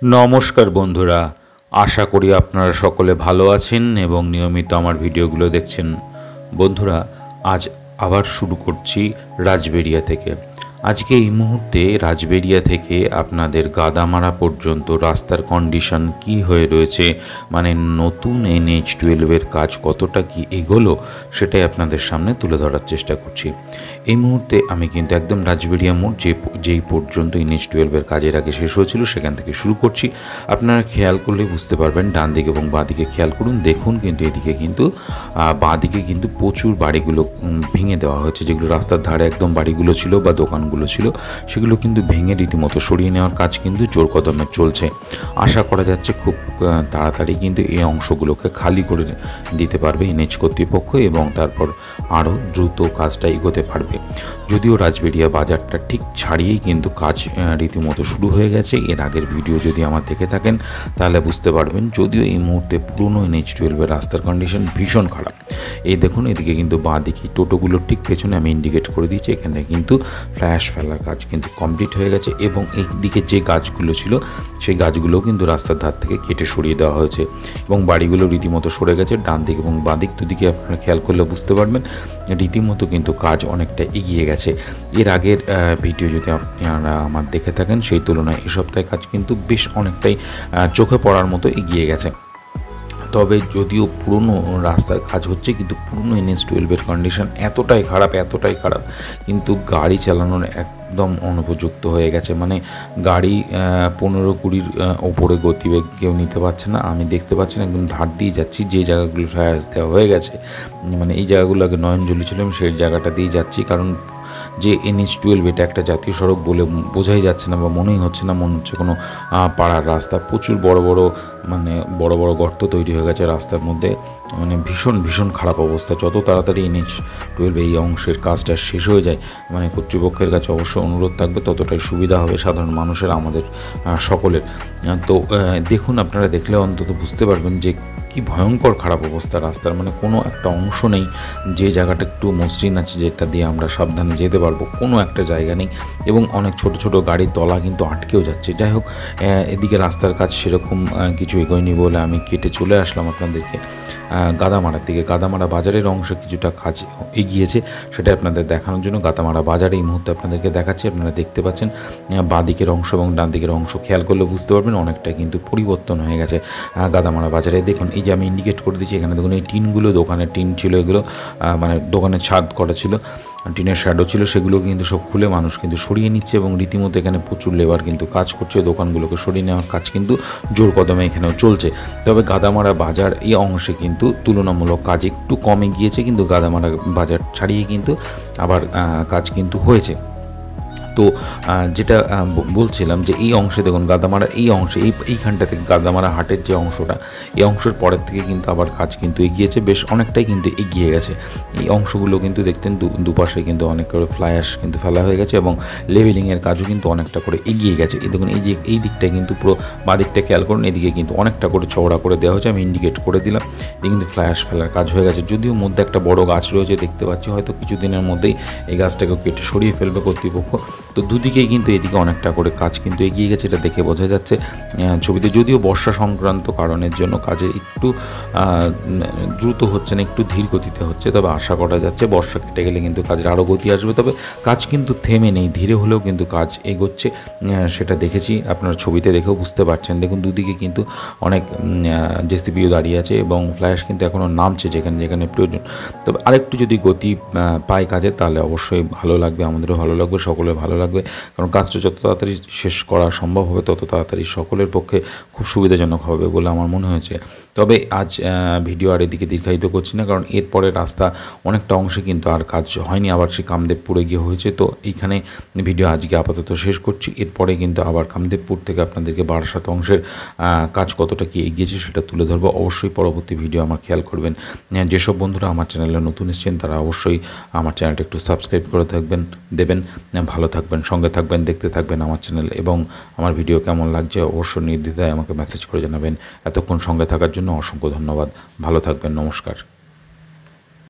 নমস্কার বন্ধুরা, আশা করি আপনারা সকলে ভালো আছেন এবং নিয়মিত আমার ভিডিওগুলো দেখছেন। বন্ধুরা, আজ আবার শুরু করছি রাজবেড়িয়া থেকে। আজকে এই মুহূর্তে রাজবেড়িয়া থেকে আপনাদের গাদামারা পর্যন্ত রাস্তার কন্ডিশন কি হয়ে রয়েছে, মানে নতুন NH-12-এর কাজ কতটা কি এগোলো, সেটাই আপনাদের সামনে তুলে ধরার চেষ্টা করছি। এই মুহূর্তে আমি কিন্তু একদম রাজবেড়িয়া মোড় যেই পর্যন্ত NH-12-এর কাজের আগে শেষ হয়েছিল সেখান থেকে শুরু করছি। আপনারা খেয়াল করলে বুঝতে পারবেন, ডান দিকে এবং বাঁ দিকে খেয়াল করুন, দেখুন কিন্তু এদিকে কিন্তু বাঁ দিকে কিন্তু প্রচুর বাড়িগুলো ভেঙে দেওয়া হয়েছে। যেগুলো রাস্তার ধারে একদম বাড়িগুলো ছিল বা দোকানগুলো ছিল, সেগুলো কিন্তু ভেঙে রীতিমতো সরিয়ে নেওয়ার কাজ কিন্তু জোর কদমে চলছে। আশা করা যাচ্ছে খুব তাড়াতাড়ি কিন্তু এই অংশগুলোকে খালি করে দিতে পারবে NH কর্তৃপক্ষ এবং তারপর আরও দ্রুত কাজটা এগোতে পারবে। যদিও রাজবেড়িয়া বাজারটা ঠিক ছাড়িয়েই কিন্তু কাজ রীতিমতো শুরু হয়ে গেছে। এর আগের ভিডিও যদি আমার দেখে থাকেন তাহলে বুঝতে পারবেন। যদিও এই মুহূর্তে পুরনো NH-12-এর রাস্তার কন্ডিশন ভীষণ খারাপ। এই দেখুন, এদিকে কিন্তু বাঁ দিকে টোটোগুলোর ঠিক পেছনে আমি ইন্ডিকেট করে দিচ্ছি, এখানে কিন্তু ফ্ল্যাশ ফেলার কাজ কিন্তু কমপ্লিট হয়ে গেছে এবং এই দিকে যে গাছগুলো ছিল সেই গাছগুলোও কিন্তু রাস্তার ধার থেকে কেটে সরিয়ে দেওয়া হয়েছে এবং বাড়িগুলো রীতিমতো সরে গেছে। ডান দিক এবং বাঁ দিক দুদিকে আপনারা খেয়াল করলে বুঝতে পারবেন রীতিমতো কিন্তু কাজ অনেকটা এগিয়ে গেছে। এর আগের ভিডিও যদি আপনারা আমার দেখে থাকেন সেই তুলনায় এ সপ্তাহে কাজ কিন্তু বেশ অনেকটাই চোখে পড়ার মতো এগিয়ে গেছে। তবে যদিও পুরনো রাস্তার কাজ হচ্ছে, কিন্তু পুরনো NH-12-এর কন্ডিশন এতটাই খারাপ কিন্তু গাড়ি চালানোর একদম অনুপযুক্ত হয়ে গেছে। মানে গাড়ি 15-20 ওপরে গতিবেগ কেউ নিতে পারছে না। আমি দেখতে পাচ্ছি না, একদম ধার দিয়ে যাচ্ছি। যে জায়গাগুলো ফ্লাইওভার দেওয়া হয়ে গেছে, মানে এই জায়গাগুলো আগে নয়নজলি ছিল, আমি সেই জায়গাটা দিয়ে যাচ্ছি। কারণ যে NH-12 এটা একটা জাতীয় সড়ক বলে বোঝাই যাচ্ছে না বা মনেই হচ্ছে না, মনে হচ্ছে কোনো পাড়ার রাস্তা। প্রচুর বড় বড় গর্ত তৈরি হয়ে গেছে রাস্তার মধ্যে। মানে ভীষণ খারাপ অবস্থা। যত তাড়াতাড়ি NH-12 এই অংশের কাজটা শেষ হয়ে যায়, মানে কর্তৃপক্ষের কাছে অবশ্য অনুরোধ থাকবে, ততটাই সুবিধা হবে সাধারণ মানুষের, আমাদের সকলের। তো দেখুন, আপনারা দেখলে অন্তত বুঝতে পারবেন যে কি ভয়ঙ্কর খারাপ অবস্থা রাস্তার। মানে কোনো একটা অংশ নেই যে জায়গাটা একটু মসৃণ আছে, যেটা দিয়ে আমরা সাবধানে যেতে পারবো, কোনো একটা জায়গা নেই এবং অনেক ছোট গাড়ির তলা কিন্তু আটকেও যাচ্ছে। যাই হোক, এদিকে রাস্তার কাজ সেরকম কিছু এগোয়নি বলে আমি কেটে চলে আসলাম আপনাদেরকে গাদামারার দিকে। গাদামারা বাজারের অংশে কিছুটা কাজ এগিয়েছে, সেটা আপনাদের দেখানোর জন্য গাদামারা বাজারে এই মুহূর্তে আপনাদেরকে দেখাচ্ছি। আপনারা দেখতে পাচ্ছেন বাঁ দিকের অংশ এবং ডান দিকের অংশ খেয়াল করলে বুঝতে পারবেন অনেকটা কিন্তু পরিবর্তন হয়ে গেছে গাদামারা বাজারে। দেখুন, এই যে আমি ইন্ডিকেট করে দিচ্ছি, এখানে দেখুন এই টিনগুলো, দোকানের টিন ছিল এগুলো, মানে দোকানের ছাদ করা ছিল, টিনের শ্যাডো ছিল, সেগুলো কিন্তু সব খুলে মানুষ কিন্তু সরিয়ে নিচ্ছে এবং রীতিমতো এখানে প্রচুর লেবার কিন্তু কাজ করছে। দোকানগুলোকে সরিয়ে নেওয়ার কাজ কিন্তু জোর কদমে এখানেও চলছে। তবে গাদামারা বাজার এই অংশে কিন্তু তুলনামূলক কাজ একটু কমে গিয়েছে, কিন্তু গাদামারা বাজার ছাড়িয়ে কিন্তু আবার কাজ কিন্তু হয়েছে। তো যেটা বলছিলাম যে এই অংশে দেখুন, গাদামারা এই অংশে এইখানটা থেকে গাদামারা হাটের যে অংশটা, এই অংশের পরের থেকে কিন্তু আবার কাজ কিন্তু এগিয়েছে, বেশ অনেকটাই কিন্তু এগিয়ে গেছে। এই অংশগুলো কিন্তু দেখতেন দুপাশে কিন্তু অনেক করে ফ্লাই অ্যাশ কিন্তু ফেলা হয়ে গেছে এবং লেভেলিংয়ের কাজও কিন্তু অনেকটা করে এগিয়ে গেছে। এই দেখুন, এই যে এই দিকটা কিন্তু পুরো বাঁ দিকটা খেয়াল করুন, এদিকে কিন্তু অনেকটা করে চওড়া করে দেওয়া হয়েছে, আমি ইন্ডিকেট করে দিলাম। এই কিন্তু ফ্লাই অ্যাশ ফেলার কাজ হয়ে গেছে। যদিও মধ্যে একটা বড় গাছ রয়েছে দেখতে পাচ্ছি, হয়তো কিছুদিনের মধ্যেই এই গাছটাকে কেটে সরিয়ে ফেলবে কর্তৃপক্ষ। তো দুদিকেই কিন্তু এদিকে অনেকটা করে কাজ কিন্তু এগিয়ে গেছে, এটা দেখে বোঝা যাচ্ছে ছবিতে। যদিও বর্ষা সংক্রান্ত কারণের জন্য কাজের একটু দ্রুত হচ্ছে না, একটু ধীর গতিতে হচ্ছে। তবে আশা করা যাচ্ছে বর্ষা কেটে গেলে কিন্তু কাজের আরও গতি আসবে। তবে কাজ কিন্তু থেমে নেই, ধীরে হলেও কিন্তু কাজ এগোচ্ছে, সেটা দেখেছি। আপনারা ছবিতে দেখেও বুঝতে পারছেন। দেখুন, দুদিকে কিন্তু অনেক জেসিবিও দাঁড়িয়ে আছে এবং ফ্ল্যাশ কিন্তু এখনও নামছে যেখানে প্রয়োজন। তবে আরেকটু যদি গতি পায় কাজে, তাহলে অবশ্যই ভালো লাগবে, আমাদেরও ভালো লাগবে, সকলের ভালো লাগবে। কারণ কাজটা যত তাড়াতাড়ি শেষ করা সম্ভব হবে, তত তাড়াতাড়ি সকলের পক্ষে খুব সুবিধাজনক হবে বলে আমার মনে হয়েছে। তবে আজ ভিডিও আর এদিকে দীর্ঘায়িত করছি না, কারণ এরপরে রাস্তা অনেকটা অংশে কিন্তু আর কাজ হয়নি, আবার সেই কামদেবপুরে গিয়ে হয়েছে। তো এইখানে ভিডিও আজকে আপাতত শেষ করছি। এরপরে কিন্তু আবার কামদেবপুর থেকে আপনাদেরকে বারাসাত অংশের কাজ কতটা কি এগিয়েছে সেটা তুলে ধরবো। অবশ্যই পরবর্তী ভিডিও আমার খেয়াল করবেন। যেসব বন্ধুরা আমার চ্যানেলে নতুন এসেছেন তারা অবশ্যই আমার চ্যানেলটা একটু সাবস্ক্রাইব করে দেবেন। ভালো থাকবেন, সঙ্গে থাকবেন, দেখতে থাকবেন আমার চ্যানেল এবং আমার ভিডিও কেমন লাগছে অবশ্যই নির্দ্বিধায় আমাকে মেসেজ করে জানাবেন। এতক্ষণ সঙ্গে থাকার জন্য অসংখ্য ধন্যবাদ। ভালো থাকবেন, নমস্কার।